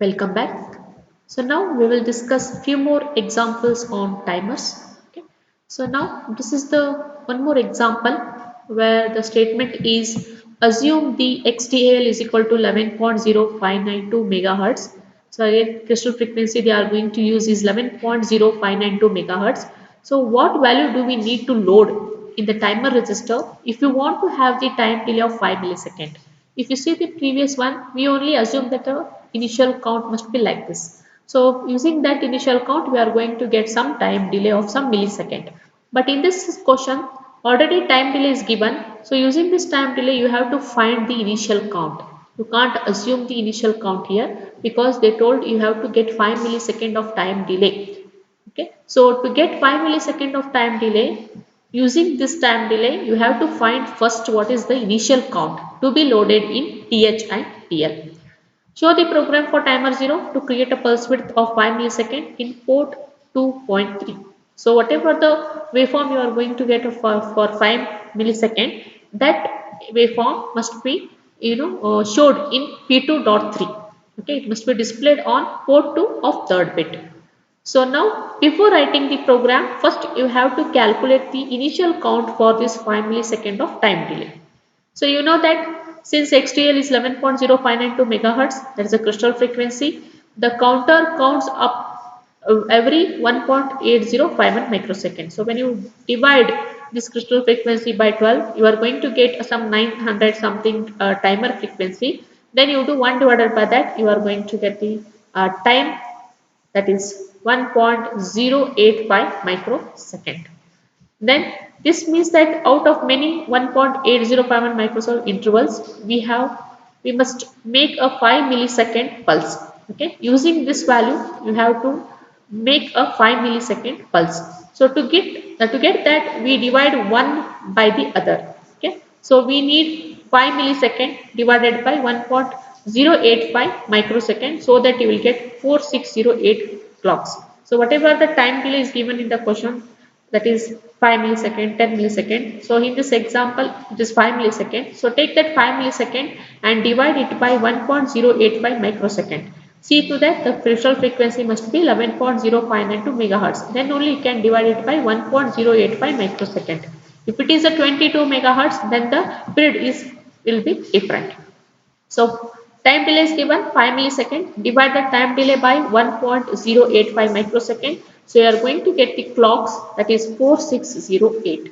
Welcome back. So now we will discuss few more examples on timers. Okay. So now this is the one more example where the statement is assume the XTAL is equal to 11.0592 megahertz. So again crystal frequency they are going to use is 11.0592 megahertz. So what value do we need to load in the timer register if you want to have the time delay of 5 millisecond? If you see the previous one, we only assume that the initial count must be like this. So using that initial count, we are going to get some time delay of some millisecond. But in this question, already time delay is given. So using this time delay, you have to find the initial count. You can't assume the initial count here because they told you have to get 5 millisecond of time delay. Okay, so to get 5 millisecond of time delay, using this time delay, you have to find first what is the initial count to be loaded in TH and TL. Show the program for timer 0 to create a pulse width of 5 millisecond in port 2.3. So whatever the waveform you are going to get for 5 millisecond, that waveform must be showed in P2.3. Okay, it must be displayed on port 2 of third bit. So now before writing the program, first you have to calculate the initial count for this 5 millisecond of time delay. So you know that since XTL is 11.0592 megahertz, that is a crystal frequency, the counter counts up every 1.8051 microsecond. So when you divide this crystal frequency by 12, you are going to get some 900 something timer frequency. Then you do 1 divided by that, you are going to get the time, that is 1.085 microsecond. Then this means that out of many 1.8051 microsecond intervals, we must make a 5 millisecond pulse. Okay, using this value, you have to make a 5 millisecond pulse. So to get that, we divide one by the other. Okay, so we need 5 millisecond divided by 1.085 microsecond, so that you will get 4608 clocks. So whatever the time delay is given in the question, that is 5 millisecond, 10 millisecond. So in this example, it is 5 millisecond. So take that 5 millisecond and divide it by 1.085 microsecond. See to that the crystal frequency must be 11.0592 megahertz. Then only you can divide it by 1.085 microsecond. If it is a 22 megahertz, then the period will be different. So time delay is given 5 millisecond. Divide the time delay by 1.085 microsecond. So you are going to get the clocks, that is 4608.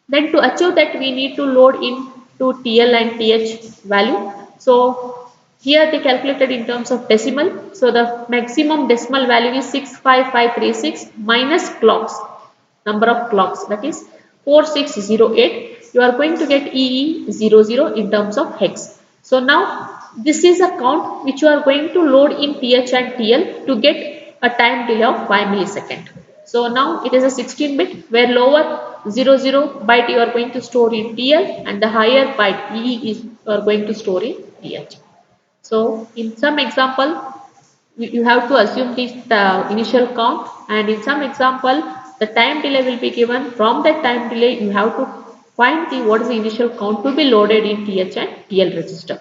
Then to achieve that, we need to load in to TL and TH value. So here they calculated in terms of decimal. So the maximum decimal value is 65536 minus clocks, number of clocks, that is 4608. You are going to get EE00 in terms of hex. So now this is a count which you are going to load in TH and TL to get a time delay of 5 millisecond. So now it is a 16 bit where lower 00 byte you are going to store in TL and the higher byte EE is you are going to store in TH. So in some example, you have to assume the initial count, and in some example the time delay will be given. From that time delay you have to find the what is the initial count to be loaded in TH and TL register.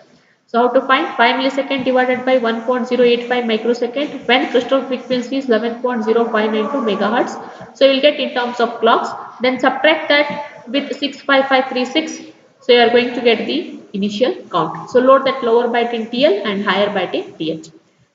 So how to find 5 millisecond divided by 1.085 microsecond when crystal frequency is 11.0592 megahertz. So you will get in terms of clocks. Then subtract that with 65536. So you are going to get the initial count. So load that lower byte in TL and higher byte in TH.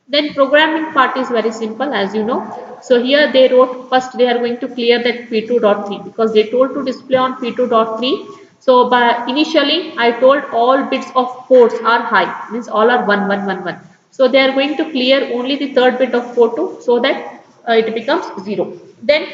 Then programming part is very simple, as you know. So here they wrote first they are going to clear that P2.3 because they told to display on P2.3. So by initially I told all bits of ports are high, means all are 1 1 1 1. So they are going to clear only the third bit of port 2 so that it becomes 0. Then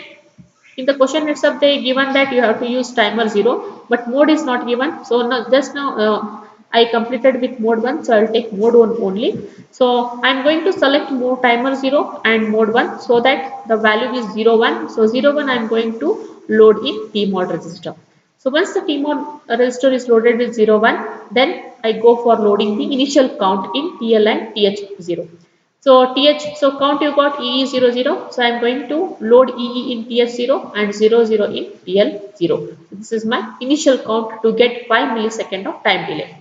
in the question itself they given that you have to use timer 0, but mode is not given. So now just now I completed with mode 1, so I'll take mode 1 only. So I'm going to select mode timer 0 and mode 1 so that the value is 0 1. So 0 1 I'm going to load in tmod register. So once the tmod register is loaded with 0 1, then I go for loading the initial count in TL and TH0. So TH, so count you got EE00. So I am going to load EE in TH0 and 00 in TL0. This is my initial count to get 5 millisecond of time delay.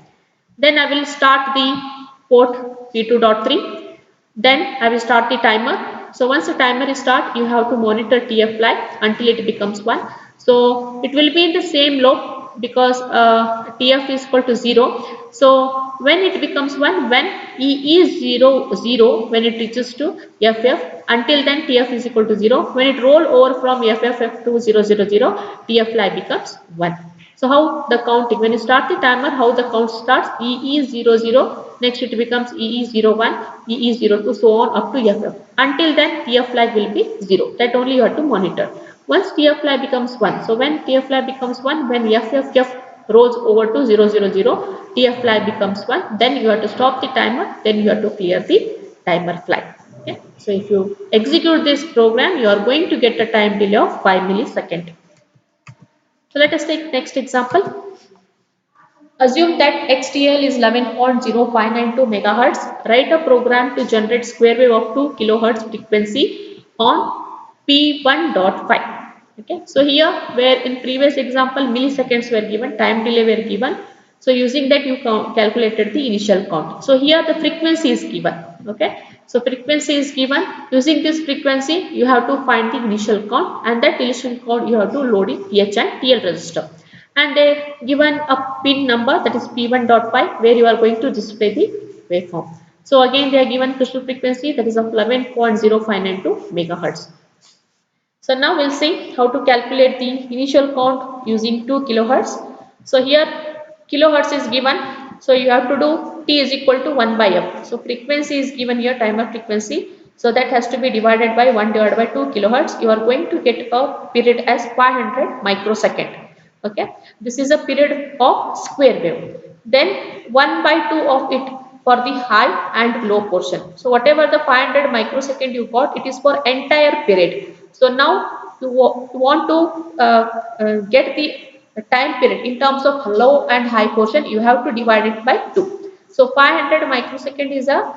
Then I will start the port P2.3. Then I will start the timer. So once the timer is start, you have to monitor TF flag until it becomes 1. So it will be in the same loop because TF is equal to 0. So when it becomes 1, when E is 0, 0, when it reaches to FF, until then TF is equal to 0. When it roll over from FF to 0, 0, 0, TF flag becomes 1. So how the counting, when you start the timer, how the count starts, EE is 0, 0, next it becomes EE 0, 1, EE 0, 2, so on up to FF. Until then TF flag will be 0, that only you have to monitor. Once TF flag becomes 1, so when TF flag becomes 1, when FF rolls over to 0, 0, 0, TF flag becomes 1, then you have to stop the timer, then you have to clear the timer flag. Okay. So if you execute this program, you are going to get a time delay of 5 milliseconds. So let us take next example. Assume that XTL is 11.0592 megahertz. Write a program to generate square wave of 2 kilohertz frequency on P1.5. Okay. So here, where in previous example milliseconds were given, time delay were given. So using that you calculated the initial count. So here the frequency is given. Okay. So frequency is given. Using this frequency, you have to find the initial count, and that initial count you have to load in TH and TL register. And they given a pin number, that is P1.5, where you are going to display the waveform. So again they are given crystal frequency, that is of 11.0592 megahertz. So now we'll see how to calculate the initial count using 2 kilohertz. So here kilohertz is given, so you have to do T is equal to 1 by F. So frequency is given here, timer frequency. So that has to be divided by 1 divided by 2 kilohertz. You are going to get a period as 500 microsecond. Okay, this is a period of square wave. Then 1 by 2 of it for the high and low portion. So whatever the 500 microsecond you got, it is for entire period. So now you want to get the time period in terms of low and high portion, you have to divide it by 2. So 500 microsecond is a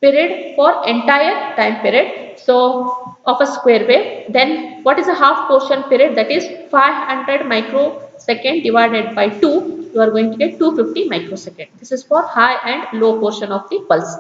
period for entire time period, so of a square wave. Then what is a half portion period, that is 500 microsecond divided by 2, you are going to get 250 microsecond. This is for high and low portion of the pulse.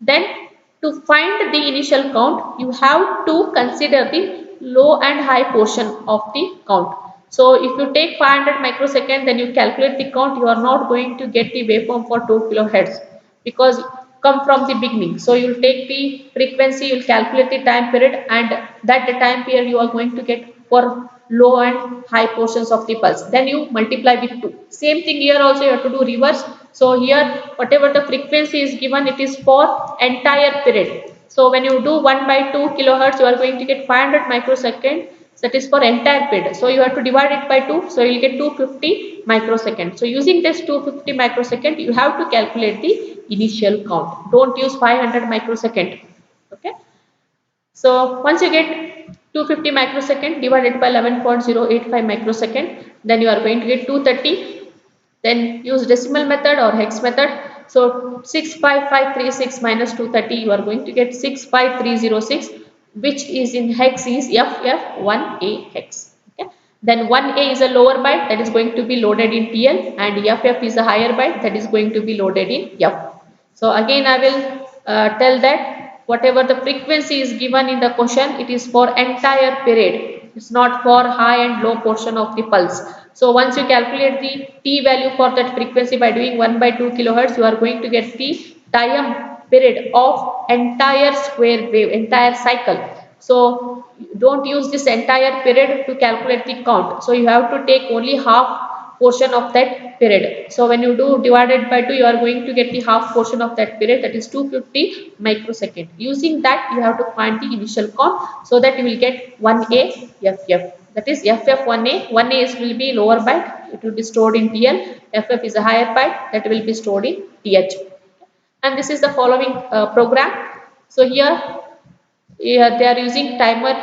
Then to find the initial count, you have to consider the low and high portion of the count. So if you take 500 microsecond, then you calculate the count, you are not going to get the waveform for 2 kilohertz because come from the beginning. So you will take the frequency, you will calculate the time period, and that the time period you are going to get for low and high portions of the pulse. Then you multiply with 2. Same thing here also you have to do reverse. So here whatever the frequency is given, it is for entire period. So when you do 1 by 2 kilohertz, you are going to get 500 microsecond. That is for entire period. So you have to divide it by 2. So you will get 250 microsecond. So using this 250 microsecond, you have to calculate the initial count. Don't use 500 microsecond. Okay. So once you get 250 microsecond divided by 11.085 microsecond, then you are going to get 230. Then use decimal method or hex method. So 65536 minus 230, you are going to get 65306, which is in hex is FF1A hex. Okay. Then 1A is a lower byte, that is going to be loaded in TL, and FF is a higher byte, that is going to be loaded in F. So again I will tell that whatever the frequency is given in the question, it is for entire period. It's not for high and low portion of the pulse. So once you calculate the T value for that frequency by doing 1 by 2 kilohertz, you are going to get the time period of entire square wave, entire cycle. So don't use this entire period to calculate the count. So you have to take only half portion of that period. So when you do divided by 2, you are going to get the half portion of that period, that is 250 microsecond. Using that, you have to find the initial count, so that you will get 1A FF. That is FF1A. 1A will be lower byte, it will be stored in TL. FF is a higher byte, that will be stored in TH. And this is the following program. So here they are using timer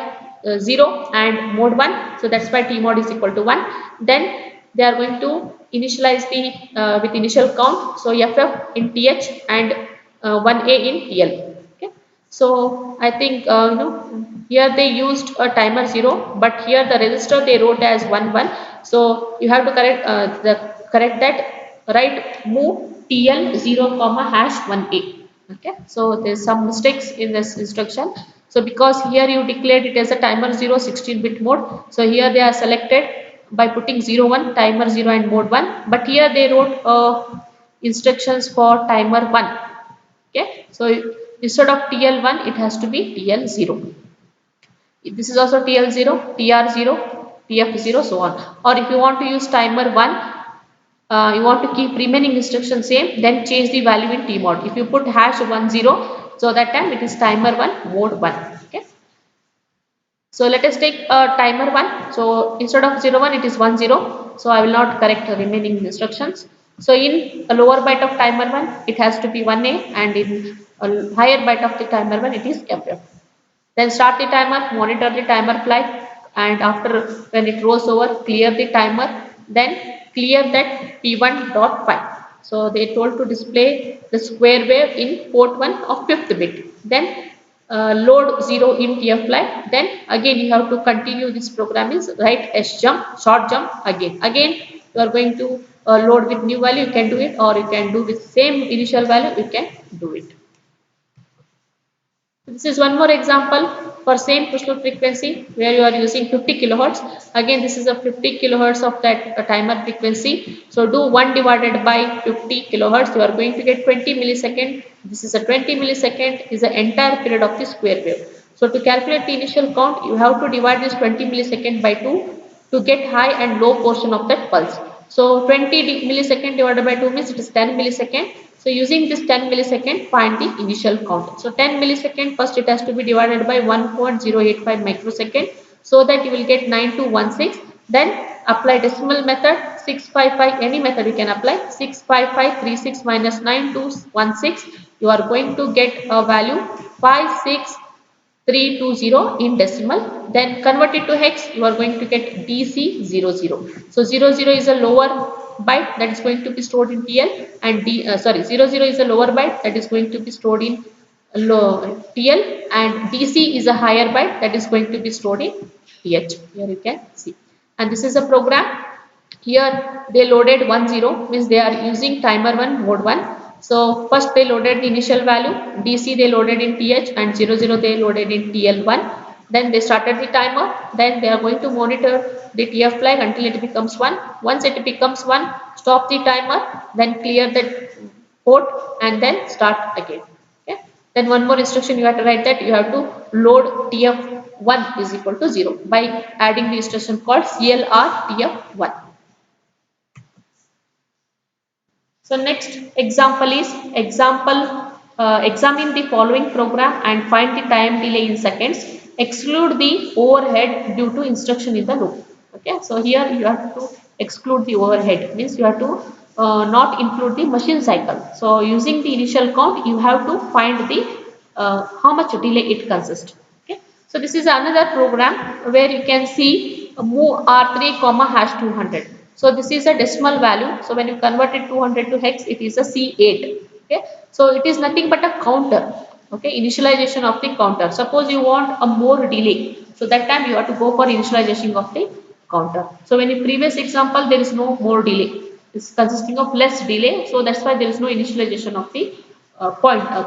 0 and mode 1. So that's why T mod is equal to 1. Then they are going to initialize the with initial count. So FF in TH and 1A in TL. Okay. So I think here they used a timer 0, but here the register they wrote as 1 1. So you have to correct that. Write move TL 0 comma hash 1A. Okay, so there's some mistakes in this instruction. So because here you declared it as a timer 0 16-bit mode, so here they are selected by putting 0 1 timer 0 and mode 1, but here they wrote instructions for timer 1. Okay, so instead of TL1 it has to be TL0. This is also TL0, TR0, TF0, so on. Or if you want to use timer 1, you want to keep remaining instruction same, then change the value in tmod. If you put #10, so that time it is timer 1 mode 1. Okay, so let us take timer 1. So instead of 01 it is 10, so I will not correct the remaining instructions. So in a lower byte of timer 1 it has to be 1A, and in a higher byte of the timer 1 it is FF. Then start the timer, monitor the timer flag, and after when it rolls over, clear the timer, then clear that P1.5. So they told to display the square wave in port 1 of 5th bit. Then load 0 in TF flag. Then again you have to continue this program is write S jump, short jump again. Again you are going to load with new value, you can do it, or you can do with same initial value, you can do it. This is one more example for same push loop frequency where you are using 50 kilohertz. Again, this is a 50 kilohertz of that timer frequency. So do 1 divided by 50 kilohertz. You are going to get 20 millisecond. This is a 20 millisecond is the entire period of the square wave. So to calculate the initial count, you have to divide this 20 millisecond by 2 to get high and low portion of that pulse. So 20 millisecond divided by 2 means it is 10 millisecond. So using this 10 millisecond, find the initial count. So 10 millisecond, first it has to be divided by 1.085 microsecond, so that you will get 9216. Then apply decimal method 655, any method you can apply. 65536 minus 9216. You are going to get a value 56320 in decimal. Then convert it to hex, you are going to get DC00. So 00 is a lower byte that is going to be stored in TL, and 00 is a lower byte that is going to be stored in TL, and DC is a higher byte that is going to be stored in TH. Here you can see, and this is a program. Here they loaded 10, means they are using timer 1 mode 1. So first they loaded the initial value, DC they loaded in TH, and 00 they loaded in TL1. Then they started the timer. Then they are going to monitor the TF flag until it becomes 1. Once it becomes 1, stop the timer, then clear the port, and then start again. Okay. Then one more instruction you have to write, that you have to load TF1 is equal to 0 by adding the instruction called CLR TF1. So next example is examine the following program and find the time delay in seconds. Exclude the overhead due to instruction in the loop. Okay, so here you have to exclude the overhead, means you have to not include the machine cycle. So using the initial count, you have to find the how much delay it consists. Okay, so this is another program where you can see move R3 comma hash 200. So this is a decimal value. So when you convert it 200 to hex, it is a C8. Okay, so it is nothing but a counter. Okay, initialization of the counter. Suppose you want a more delay, so that time you have to go for initialization of the counter. So when in previous example there is no more delay, it's consisting of less delay. So that's why there is no initialization of the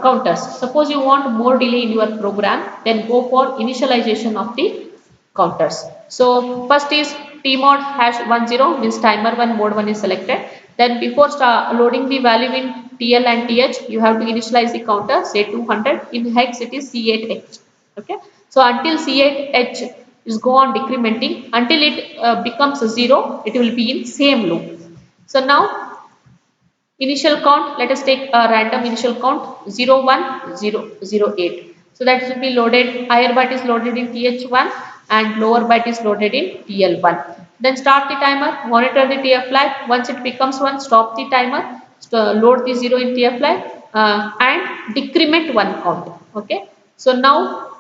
counters. Suppose you want more delay in your program, then go for initialization of the counters. So first is tmod #10, means timer 1 mode 1 is selected. Then before loading the value in TL and TH, you have to initialize the counter, say 200. In hex it is C8H. Okay. So until C8H is go on decrementing until it becomes 0, it will be in same loop. So now initial count, let us take a random initial count 0 1 0 0 8. So that will be loaded, higher byte is loaded in TH1 and lower byte is loaded in TL1. Then start the timer, monitor the TF flag. Once it becomes 1, stop the timer, load the 0 in TF flag, and decrement 1 count. Okay. So now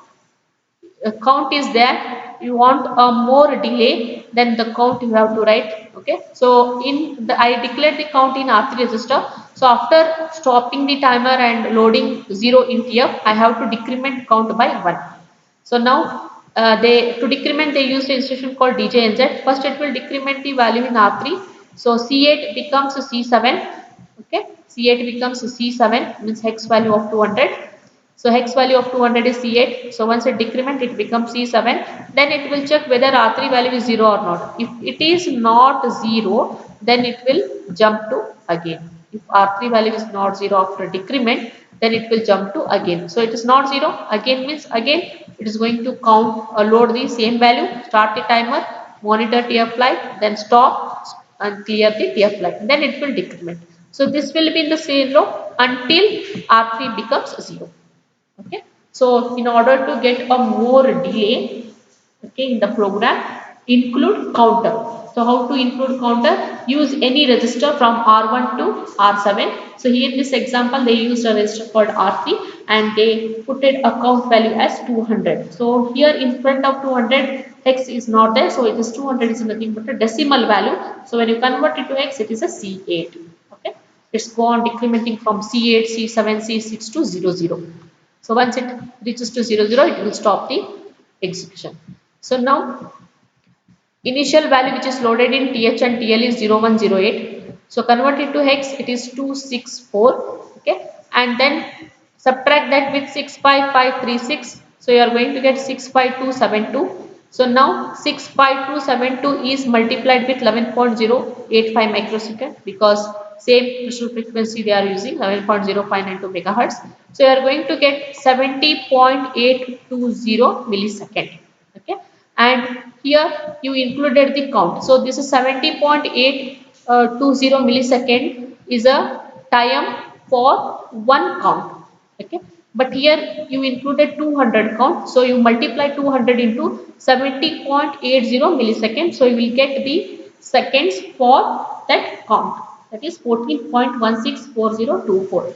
count is there, you want a more delay, then the count you have to write. Okay, so in the I declared the count in R3 register. So after stopping the timer and loading 0 in TF, I have to decrement count by 1. So now they to decrement they use the instruction called DJNZ. First it will decrement the value in R3. So C8 becomes C7, Okay, C8 becomes C7, means hex value of 200. So hex value of 200 is C8. So once it decrement, it becomes C7. Then it will check whether R3 value is 0 or not. If it is not 0, then it will jump to again. If R3 value is not 0 after decrement, then it will jump to again. So it is not 0, again means again it is going to count or load the same value, start the timer, monitor TF flight, then stop and clear the TF flight. Then it will decrement. So this will be in the 0 until R3 becomes 0. Okay. So in order to get a more delay, okay, in the program, include counter. So how to include counter? Use any register from R1 to R7. So here in this example they used a register called R3 and they put it a count value as 200. So here in front of 200 hex is not there, so it is 200 is nothing but a decimal value. So when you convert it to hex, it is a C8. Okay, it's go on decrementing from C8, C7, C6 to 00. So once it reaches to 00, it will stop the execution. So now initial value which is loaded in TH and TL is 0108. So convert it to hex, it is 264. Okay, and then subtract that with 65536. So you are going to get 65272. So now 65272 is multiplied with 11.085 microsecond because same crystal frequency they are using 11.0592 megahertz. So you are going to get 70.820 millisecond. Okay, and here you included the count. So this is 70.820 millisecond is a time for one count. Okay, but here you included 200 count, so you multiply 200 into 70.80 millisecond, so you will get the seconds for that count, that is 14.164024.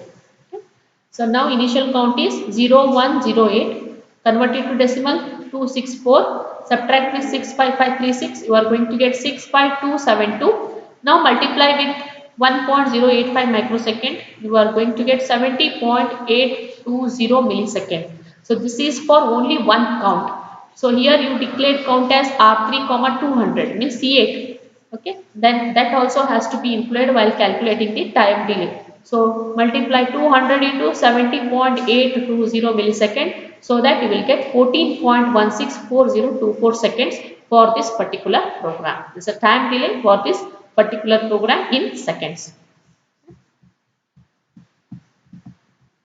Okay. So now initial count is 0108, converted to decimal 264, subtract with 65536, you are going to get 65272. Now multiply with 1.085 microsecond, you are going to get 70.820 millisecond. So this is for only one count. So here you declared count as R3, 200 means C8. Okay, then that also has to be included while calculating the time delay. So multiply 200 into 70.820 millisecond, so that you will get 14.164024 seconds for this particular program. This is a time delay for this particular program in seconds.